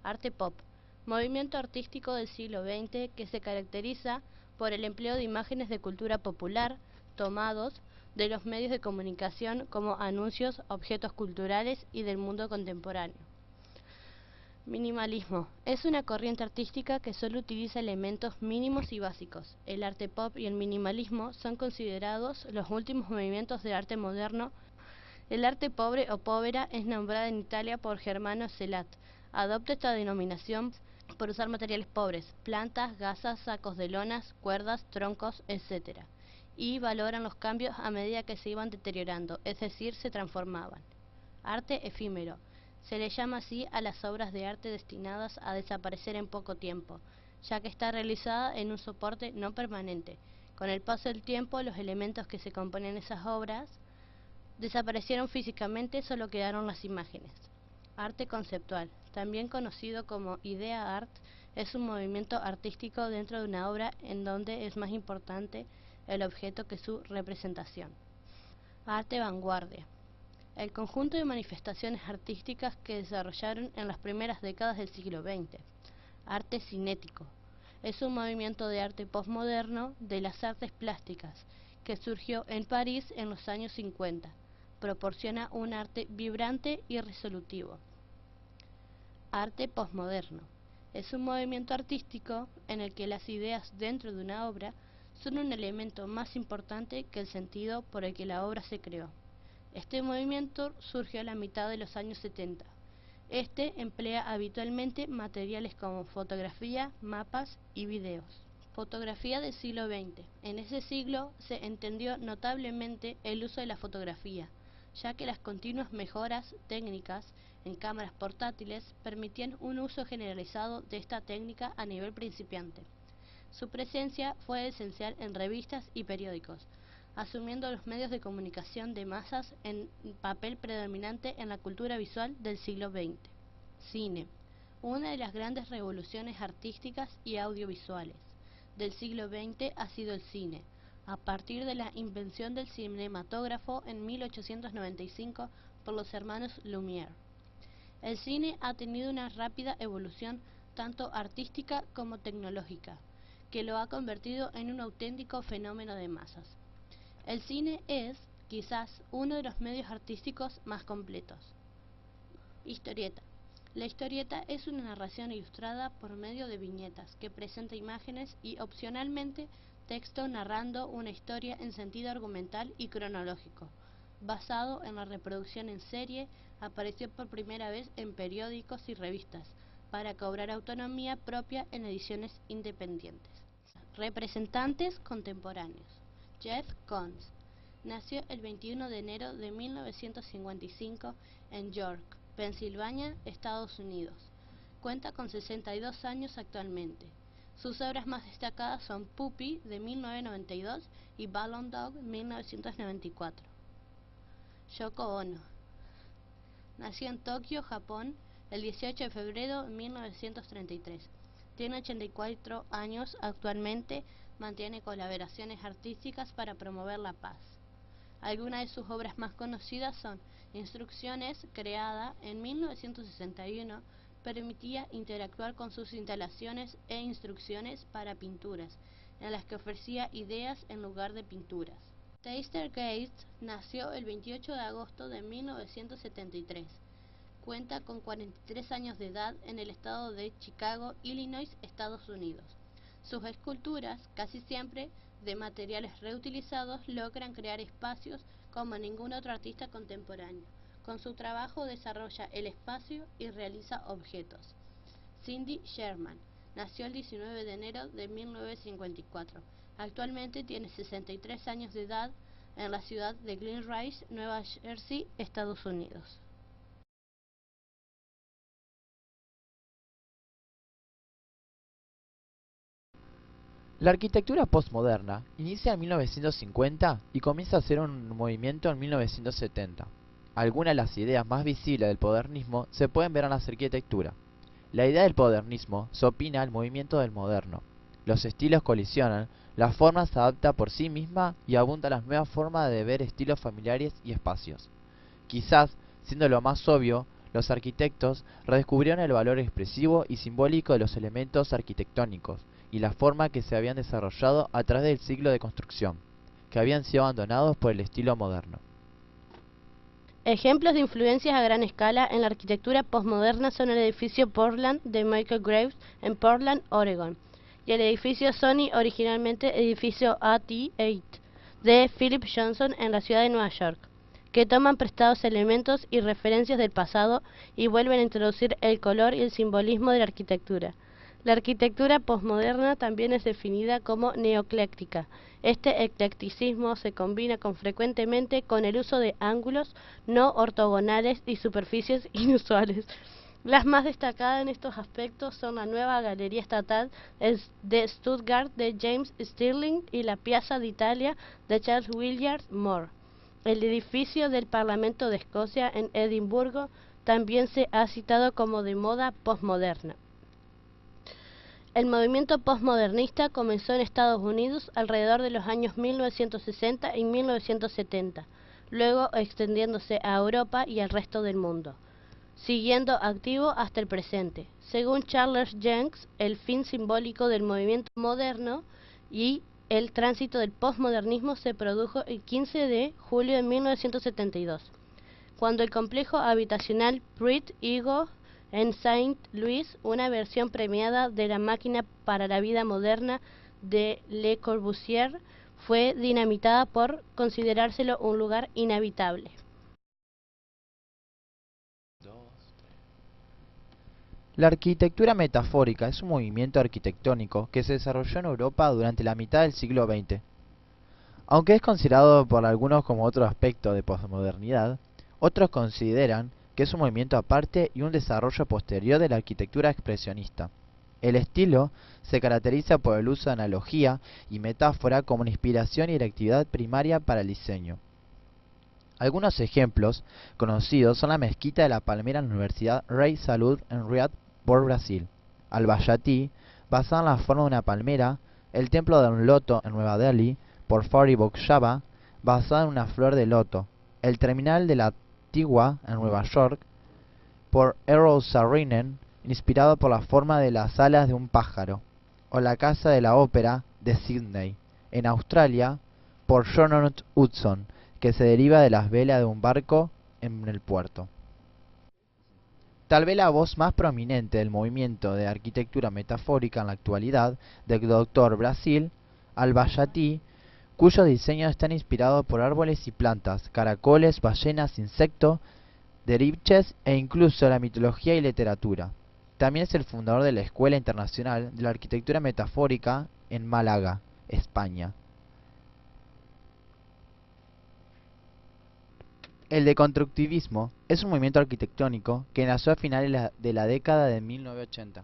Arte pop, movimiento artístico del siglo XX que se caracteriza por el empleo de imágenes de cultura popular tomados de los medios de comunicación como anuncios, objetos culturales y del mundo contemporáneo. Minimalismo. Es una corriente artística que solo utiliza elementos mínimos y básicos. El arte pop y el minimalismo son considerados los últimos movimientos del arte moderno. El arte pobre o povera es nombrada en Italia por Germano Celat. Adopta esta denominación por usar materiales pobres, plantas, gasas, sacos de lonas, cuerdas, troncos, etc. Y valoran los cambios a medida que se iban deteriorando, es decir, se transformaban. Arte efímero. Se le llama así a las obras de arte destinadas a desaparecer en poco tiempo, ya que está realizada en un soporte no permanente. Con el paso del tiempo, los elementos que se componen esas obras desaparecieron físicamente, solo quedaron las imágenes. Arte conceptual, también conocido como idea art, es un movimiento artístico dentro de una obra en donde es más importante el objeto que su representación. Arte vanguardia. El conjunto de manifestaciones artísticas que desarrollaron en las primeras décadas del siglo XX. Arte cinético. Es un movimiento de arte postmoderno de las artes plásticas que surgió en París en los años 50. Proporciona un arte vibrante y resolutivo. Arte postmoderno. Es un movimiento artístico en el que las ideas dentro de una obra son un elemento más importante que el sentido por el que la obra se creó. Este movimiento surgió a la mitad de los años 70. Este emplea habitualmente materiales como fotografía, mapas y videos. Fotografía del siglo XX. En ese siglo se entendió notablemente el uso de la fotografía, ya que las continuas mejoras técnicas en cámaras portátiles permitían un uso generalizado de esta técnica a nivel principiante. Su presencia fue esencial en revistas y periódicos, asumiendo los medios de comunicación de masas en papel predominante en la cultura visual del siglo XX. Cine. Una de las grandes revoluciones artísticas y audiovisuales del siglo XX ha sido el cine, a partir de la invención del cinematógrafo en 1895 por los hermanos Lumière. El cine ha tenido una rápida evolución tanto artística como tecnológica, que lo ha convertido en un auténtico fenómeno de masas. El cine es, quizás, uno de los medios artísticos más completos. Historieta. La historieta es una narración ilustrada por medio de viñetas que presenta imágenes y, opcionalmente, texto narrando una historia en sentido argumental y cronológico. Basado en la reproducción en serie, apareció por primera vez en periódicos y revistas, para cobrar autonomía propia en ediciones independientes. Representantes contemporáneos. Jeff Koons nació el 21 de enero de 1955 en York, Pensilvania, Estados Unidos. Cuenta con 62 años actualmente. Sus obras más destacadas son Puppy de 1992 y Balloon Dog de 1994. Yoko Ono nació en Tokio, Japón, el 18 de febrero de 1933. Tiene 84 años actualmente, mantiene colaboraciones artísticas para promover la paz. Algunas de sus obras más conocidas son Instrucciones, creada en 1961, permitía interactuar con sus instalaciones e instrucciones para pinturas, en las que ofrecía ideas en lugar de pinturas. Taster Gates nació el 28 de agosto de 1973. Cuenta con 43 años de edad en el estado de Chicago, Illinois, Estados Unidos. Sus esculturas, casi siempre de materiales reutilizados, logran crear espacios como ningún otro artista contemporáneo. Con su trabajo desarrolla el espacio y realiza objetos. Cindy Sherman nació el 19 de enero de 1954. Actualmente tiene 63 años de edad en la ciudad de Glen Ridge, Nueva Jersey, Estados Unidos. La arquitectura postmoderna inicia en 1950 y comienza a ser un movimiento en 1970. Algunas de las ideas más visibles del modernismo se pueden ver en la arquitectura. La idea del modernismo se opina al movimiento del moderno. Los estilos colisionan, la forma se adapta por sí misma y abunda las nuevas formas de ver estilos familiares y espacios. Quizás, siendo lo más obvio, los arquitectos redescubrieron el valor expresivo y simbólico de los elementos arquitectónicos y la forma que se habían desarrollado a través del siglo de construcción, que habían sido abandonados por el estilo moderno. Ejemplos de influencias a gran escala en la arquitectura postmoderna son el edificio Portland de Michael Graves en Portland, Oregon, y el edificio Sony, originalmente edificio AT8, de Philip Johnson en la ciudad de Nueva York, que toman prestados elementos y referencias del pasado y vuelven a introducir el color y el simbolismo de la arquitectura. La arquitectura postmoderna también es definida como neocléctica. Este eclecticismo se combina frecuentemente con el uso de ángulos no ortogonales y superficies inusuales. Las más destacadas en estos aspectos son la nueva Galería Estatal de Stuttgart de James Stirling y la Piazza d'Italia de Charles William Moore. El edificio del Parlamento de Escocia en Edimburgo también se ha citado como de moda postmoderna. El movimiento postmodernista comenzó en Estados Unidos alrededor de los años 1960 y 1970, luego extendiéndose a Europa y al resto del mundo, siguiendo activo hasta el presente. Según Charles Jencks, el fin simbólico del movimiento moderno y el tránsito del postmodernismo se produjo el 15 de julio de 1972, cuando el complejo habitacional Pret Ego en Saint Louis, una versión premiada de la máquina para la vida moderna de Le Corbusier, fue dinamitada por considerárselo un lugar inhabitable. La arquitectura metafórica es un movimiento arquitectónico que se desarrolló en Europa durante la mitad del siglo XX. Aunque es considerado por algunos como otro aspecto de posmodernidad, otros consideran que es un movimiento aparte y un desarrollo posterior de la arquitectura expresionista. El estilo se caracteriza por el uso de analogía y metáfora como una inspiración y la actividad primaria para el diseño. Algunos ejemplos conocidos son la mezquita de la Palmera en la Universidad Rei Salud en Riad, por Brasil, Al-Bayati, basada en la forma de una palmera, el templo de un loto en Nueva Delhi, por Faribok Shaba, basada en una flor de loto, el terminal de la Antigua en Nueva York, por Earl Saarinen, inspirado por la forma de las alas de un pájaro, o la Casa de la Ópera de Sydney, en Australia, por Jonathan Hudson, que se deriva de las velas de un barco en el puerto. Tal vez la voz más prominente del movimiento de arquitectura metafórica en la actualidad, del Dr. Brasil, Al-Bayati, cuyos diseños están inspirados por árboles y plantas, caracoles, ballenas, insectos, derviches e incluso la mitología y literatura. También es el fundador de la Escuela Internacional de la Arquitectura Metafórica en Málaga, España. El deconstructivismo es un movimiento arquitectónico que nació a finales de la década de 1980.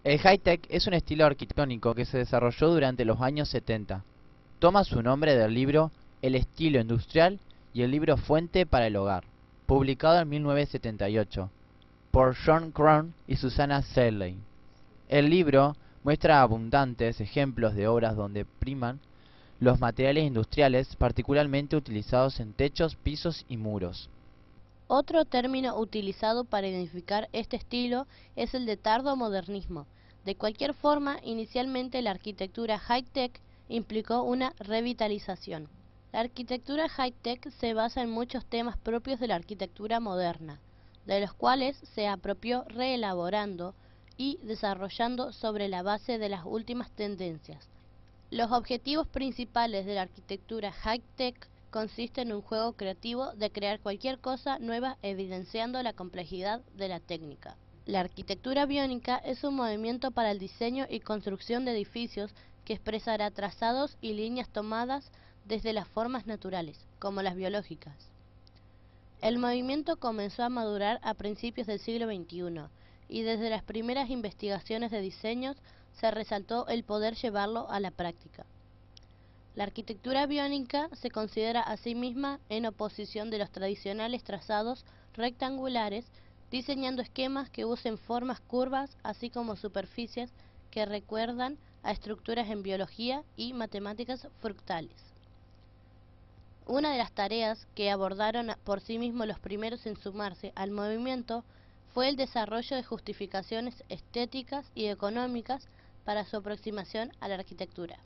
El high-tech es un estilo arquitectónico que se desarrolló durante los años 70. Toma su nombre del libro El estilo industrial y el libro Fuente para el hogar, publicado en 1978, por John Krohn y Susanna Seley. El libro muestra abundantes ejemplos de obras donde priman los materiales industriales, particularmente utilizados en techos, pisos y muros. Otro término utilizado para identificar este estilo es el de tardomodernismo. De cualquier forma, inicialmente la arquitectura high-tech implicó una revitalización. La arquitectura high-tech se basa en muchos temas propios de la arquitectura moderna, de los cuales se apropió reelaborando y desarrollando sobre la base de las últimas tendencias. Los objetivos principales de la arquitectura high-tech consisten en un juego creativo de crear cualquier cosa nueva evidenciando la complejidad de la técnica. La arquitectura biónica es un movimiento para el diseño y construcción de edificios que expresará trazados y líneas tomadas desde las formas naturales, como las biológicas. El movimiento comenzó a madurar a principios del siglo XXI y desde las primeras investigaciones de diseños se resaltó el poder llevarlo a la práctica. La arquitectura biónica se considera a sí misma en oposición de los tradicionales trazados rectangulares, diseñando esquemas que usen formas curvas, así como superficies que recuerdan a estructuras en biología y matemáticas fractales. Una de las tareas que abordaron por sí mismos los primeros en sumarse al movimiento fue el desarrollo de justificaciones estéticas y económicas para su aproximación a la arquitectura.